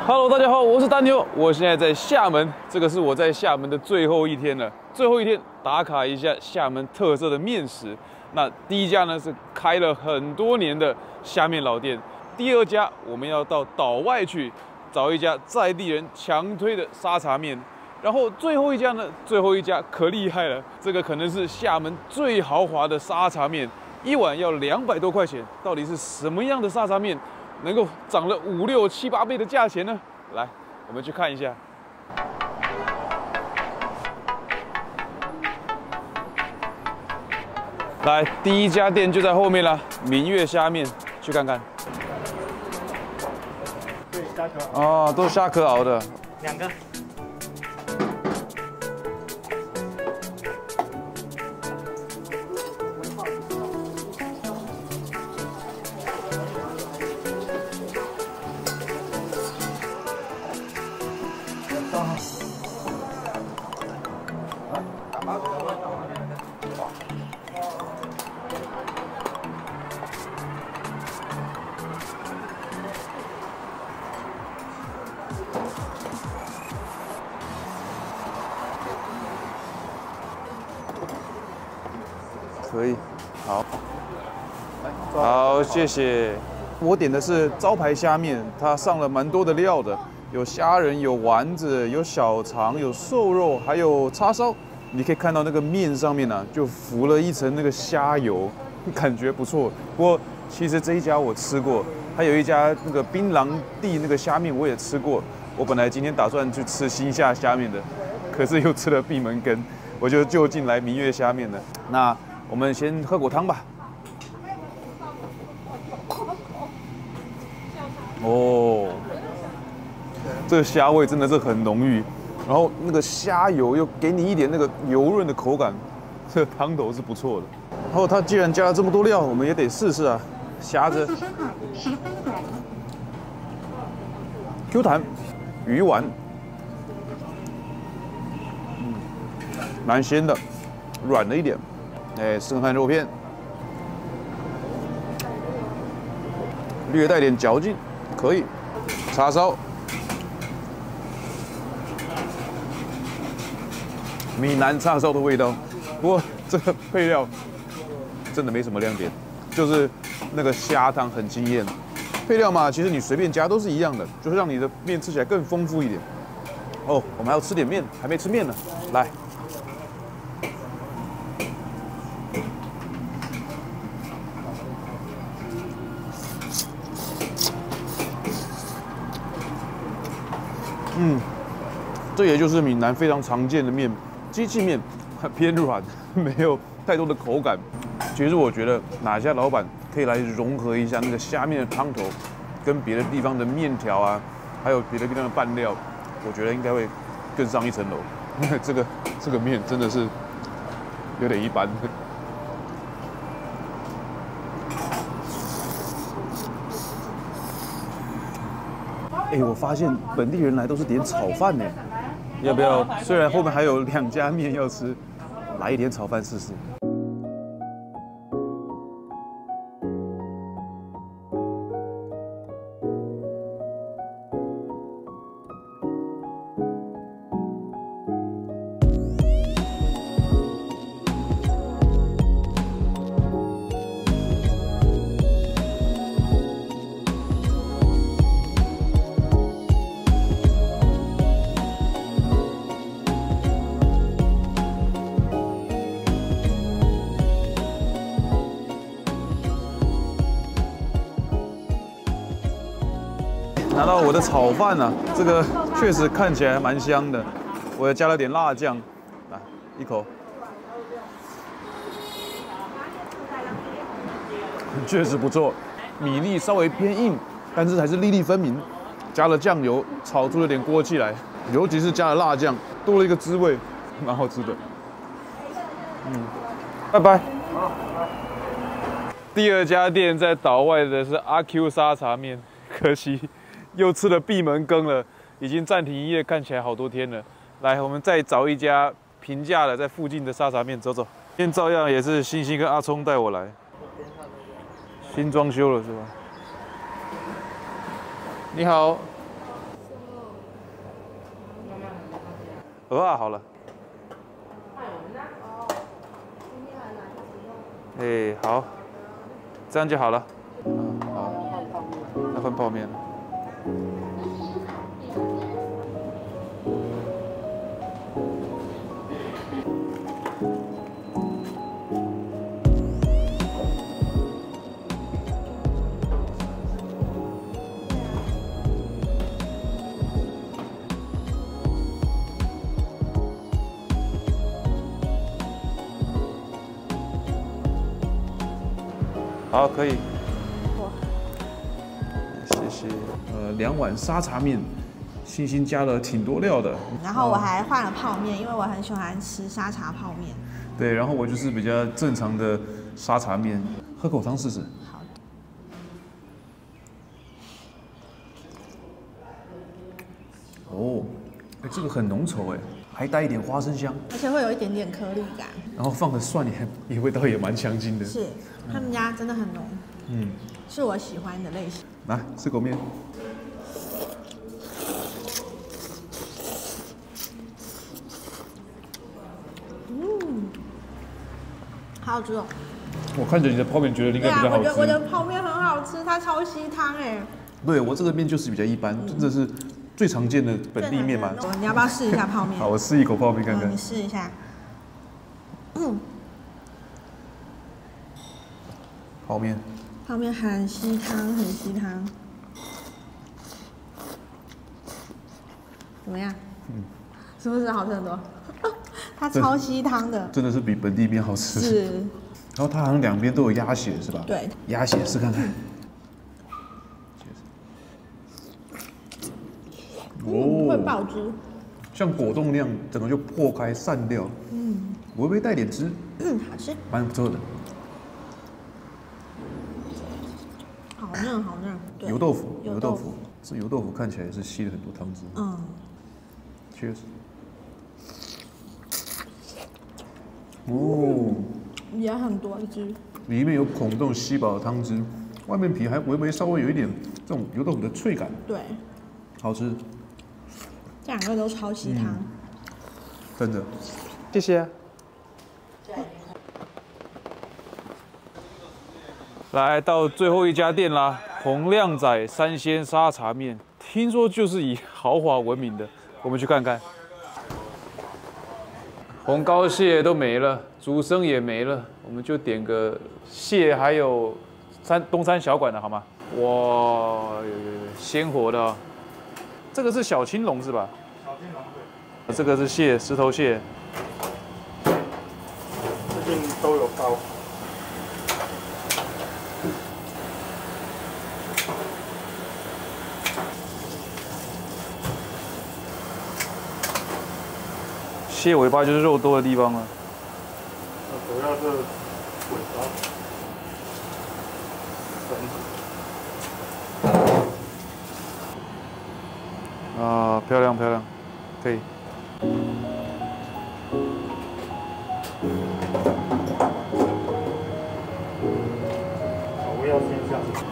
Hello， 大家好，我是大牛，我现在在厦门，这个是我在厦门的最后一天了。最后一天打卡一下厦门特色的面食。那第一家呢是开了很多年的虾面老店，第二家我们要到岛外去找一家在地人强推的沙茶面，然后最后一家呢，最后一家可厉害了，这个可能是厦门最豪华的沙茶面，一碗要200多块钱，到底是什么样的沙茶面？能够涨了5、6、7、8倍的价钱呢？来，我们去看一下。来，第一家店就在后面了，明月虾面，去看看。对，虾壳。哦，都是虾壳熬的。2个。可以，好，好，谢谢。我点的是招牌虾面，它上了蛮多的料的，有虾仁、有丸子、有小肠、有瘦肉，还有叉烧。你可以看到那个面上面呢，就浮了一层那个虾油，感觉不错。不过其实这一家我吃过，还有一家那个槟榔地那个虾面我也吃过。我本来今天打算去吃新下虾面的，可是又吃了闭门羹，我就近来明月虾面了。那我们先喝口汤吧。哦，这个虾味真的是很浓郁，然后那个虾油又给你一点那个油润的口感，这个汤头是不错的。然后它既然加了这么多料，我们也得试试啊。虾子 Q 弹，鱼丸，蛮鲜的，软了一点。哎，试看肉片，略带点嚼劲，可以。叉烧，闽南叉烧的味道。不过这个配料真的没什么亮点，就是那个虾汤很惊艳。配料嘛，其实你随便加都是一样的，就是让你的面吃起来更丰富一点。哦，我们还要吃点面，还没吃面呢，来。这也就是闽南非常常见的面，机器面，偏软，没有太多的口感。其实我觉得哪家老板可以来融合一下那个虾面的汤头，跟别的地方的面条啊，还有别的地方的拌料，我觉得应该会更上一层楼。因为这个面真的是有点一般。哎，我发现本地人来都是点炒饭呢，要不要？虽然后面还有2家面要吃，来一点炒饭试试。拿到我的炒饭啊，这个确实看起来蛮香的，我也加了点辣酱，来一口，确实不错，米粒稍微偏硬，但是还是粒粒分明。加了酱油，炒出了点锅气来，尤其是加了辣酱，多了一个滋味，蛮好吃的。拜拜。第2家店在岛外的是阿 Q 沙茶面，可惜。又吃了闭门羹了，已经暂停营业，看起来好多天了。来，我们再找一家平价的，在附近的沙茶面走走。今天照样也是星星跟阿聪带我来，新装修了是吧？你好，鹅啊，好了。哎，好，这样就好了。嗯，好，要换泡面了。好，可以。哇，谢谢。2碗沙茶面，星星加了挺多料的。然后我还换了泡面，因为我很喜欢吃沙茶泡面。对，然后我就是比较正常的沙茶面，喝口汤试试。好。哦，哎，这个很浓稠哎，还带一点花生香，而且会有一点点颗粒感。然后放的蒜也味道也蛮强劲的。是，他们家真的很浓。嗯，是我喜欢的类型。来吃口面。好好吃哦！我看着你的泡面，觉得应该比较好吃。对啊，我的泡面很好吃，它超吸汤哎。对我这个面就是比较一般，真的是最常见的本地面嘛。你要不要试一下泡面？好，我试一口泡面看看。你试一下。泡面。泡面很吸汤，很吸汤。怎么样？是不是好吃很多？它超吸汤的，真的是比本地面好吃。是。然后它好像两边都有鸭血是吧？对。鸭血试看看。会爆汁。像果冻那样，整个就破开散掉。微微带点汁。好吃。蛮不错的。好嫩，好嫩。油豆腐，油豆腐，这油豆腐看起来是吸了很多汤汁。Cheers。哦。也很多汁。里面有孔洞吸饱的汤汁，外面皮还微稍微有一点这种油豆腐的脆感。对。好吃。这两个都超吸汤。真的。谢谢。来到最后一家店啦，洪亮仔三鲜沙茶面，听说就是以豪华闻名的，我们去看看。红膏蟹都没了，竹笙也没了，我们就点个蟹，还有东山小馆的好吗？哇，有鲜活的哦，这个是小青龙是吧？小青龙对。这个是蟹，石头蟹。最近都有高。蟹尾巴就是肉多的地方了。主要是尾巴。啊，漂亮漂亮，可以。我要先下去。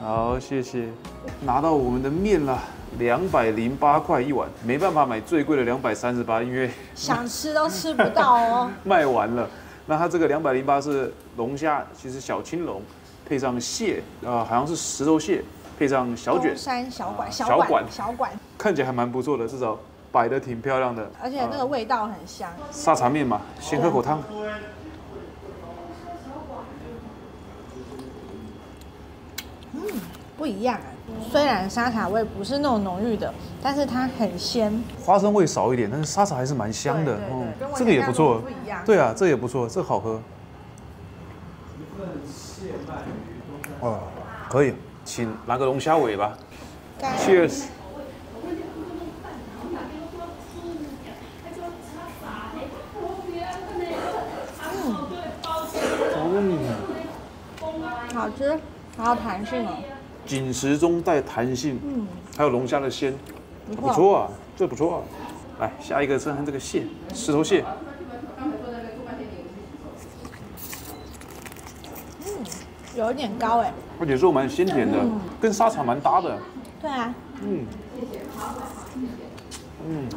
好，谢谢。拿到我们的面了，208块一碗，没办法买最贵的238，因为想吃都吃不到哦，卖完了。那它这个208是龙虾，其实小青龙，配上蟹，好像是石头蟹，配上小卷。东山小馆，小馆，看起来还蛮不错的，至少摆得挺漂亮的。而且那个味道很香。沙茶面嘛，先喝口汤。不一样。虽然沙茶味不是那种浓郁的，但是它很鲜。花生味少一点，但是沙茶还是蛮香的。这个也不错。对啊，这也不错，这好喝。哦，可以，请拿个龙虾尾吧。Cheers。好吃，还有弹性哦。紧实中带弹性，还有龙虾的鲜，不不错啊，这不错啊。来，下一个是看这个蟹，石头蟹。有一点高哎，而且肉蛮鲜甜的，跟沙茶蛮搭的。对啊，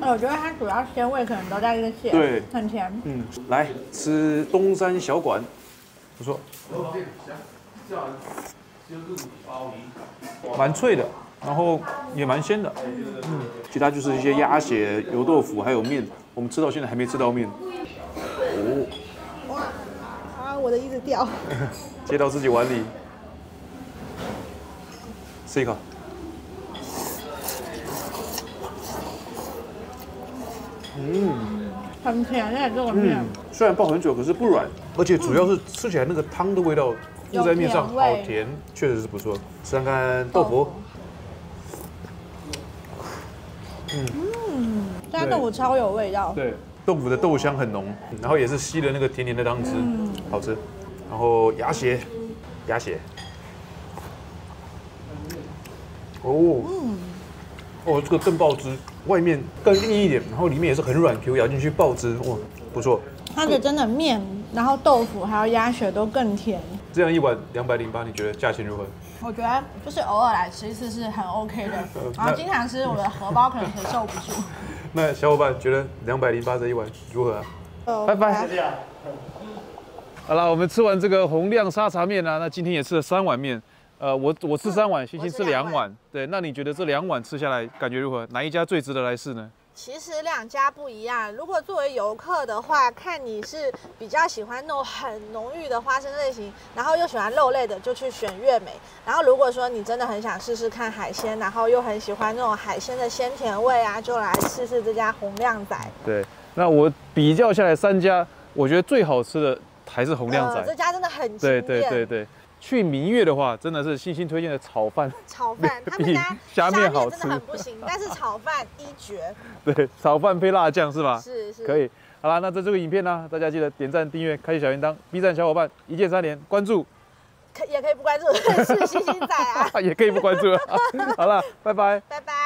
我觉得它主要鲜味可能都在这个蟹，对，很甜。来吃东山小馆，不错，蛮脆的，然后也蛮鲜的。其他就是一些鸭血、油豆腐还有面，我们吃到现在还没吃到面。哦，哇啊！我的一直掉。接到自己碗里，吃一口。很甜耶，这个面。虽然爆很久，可是不软，而且主要是吃起来那个汤的味道附在面上，好甜，确实是不错。吃看看豆腐。这家豆腐超有味道。对，豆腐的豆香很浓，然后也是吸了那个甜甜的汤汁，好吃。然后鸭血，这个更爆汁，外面更硬一点，然后里面也是很软 Q， 咬进去爆汁，哇，不错。它的真的面，然后豆腐还有鸭血都更甜。这样一碗208，你觉得价钱如何？我觉得就是偶尔来吃一次是很 OK 的，然后经常吃我的荷包可能承受不住。那小伙伴觉得208这一碗如何啊？拜拜。好了，我们吃完这个洪亮沙茶面啊，那今天也吃了3碗面。我吃3碗，星星吃2碗。对，那你觉得这2碗吃下来感觉如何？哪一家最值得来试呢？其实2家不一样。如果作为游客的话，看你是比较喜欢那种很浓郁的花生类型，然后又喜欢肉类的，就去选月美。然后如果说你真的很想试试看海鲜，然后又很喜欢那种海鲜的鲜甜味啊，就来试试这家洪亮仔。对，那我比较下来3家，我觉得最好吃的还是洪亮仔。这家真的很惊艳。对。去明月的话，真的是星星推荐的炒饭，他们家虾面好吃，真的很不行，但是炒饭一绝。对，炒饭配辣酱是吧？是，可以。好啦，那在这个影片呢，大家记得点赞、订阅、开启小铃铛。B 站小伙伴一键3连，关注，也可以不关注，是星星仔啊，也可以不关注。好了，拜拜，拜拜。